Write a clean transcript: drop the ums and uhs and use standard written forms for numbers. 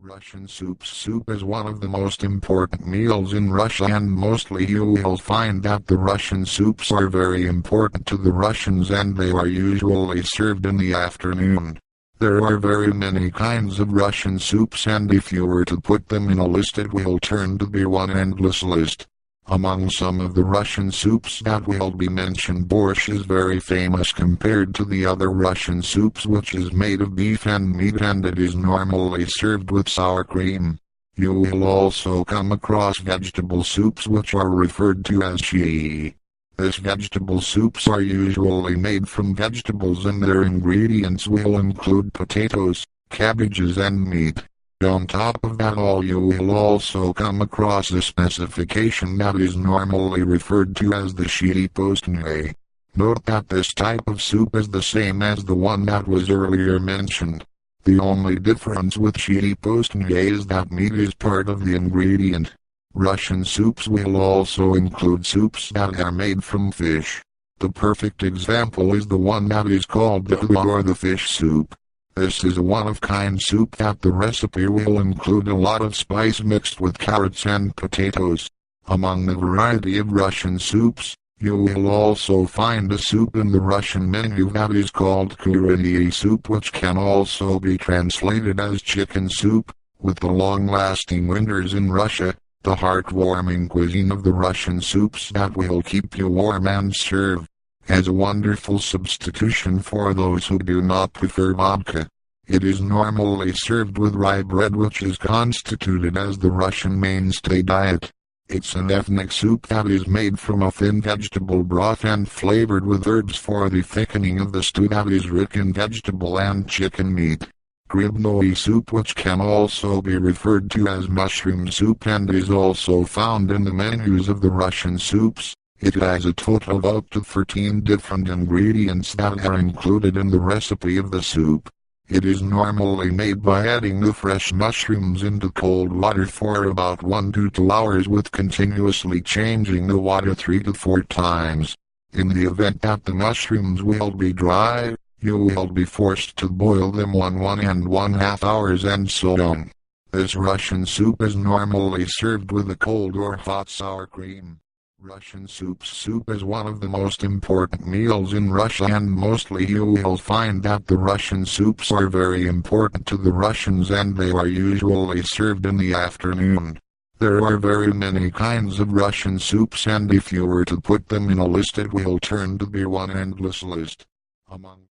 Russian soup is one of the most important meals in Russia, and mostly you will find that the Russian soups are very important to the Russians, and they are usually served in the afternoon. There are very many kinds of Russian soups, and if you were to put them in a list it will turn to be one endless list. Among some of the Russian soups that will be mentioned, borsch is very famous compared to the other Russian soups, which is made of beef and meat, and it is normally served with sour cream. You will also come across vegetable soups, which are referred to as shei. These vegetable soups are usually made from vegetables, and their ingredients will include potatoes, cabbages and meat. On top of that all, you will also come across a specification that is normally referred to as the shei postnie. Note that this type of soup is the same as the one that was earlier mentioned. The only difference with shei postnie is that meat is part of the ingredient. Russian soups will also include soups that are made from fish. The perfect example is the one that is called the or the fish soup. This is a one-of-kind soup that the recipe will include a lot of spice mixed with carrots and potatoes. Among the variety of Russian soups, you will also find a soup in the Russian menu that is called kurenie soup, which can also be translated as chicken soup. With the long-lasting winters in Russia, the heartwarming cuisine of the Russian soups that will keep you warm and serve as a wonderful substitution for those who do not prefer vodka. It is normally served with rye bread, which is constituted as the Russian mainstay diet. It's an ethnic soup that is made from a thin vegetable broth and flavored with herbs for the thickening of the stew that is rich in vegetable and chicken meat. Gribnoi soup, which can also be referred to as mushroom soup and is also found in the menus of the Russian soups. It has a total of up to 13 different ingredients that are included in the recipe of the soup. It is normally made by adding the fresh mushrooms into cold water for about 1 to 2 hours, with continuously changing the water 3 to 4 times. In the event that the mushrooms will be dry, you will be forced to boil them 1.5 hours and so on. This Russian soup is normally served with a cold or hot sour cream. Russian soup is one of the most important meals in Russia, and mostly you will find that the Russian soups are very important to the Russians, and they are usually served in the afternoon. There are very many kinds of Russian soups, and if you were to put them in a list it will turn to be one endless list. Among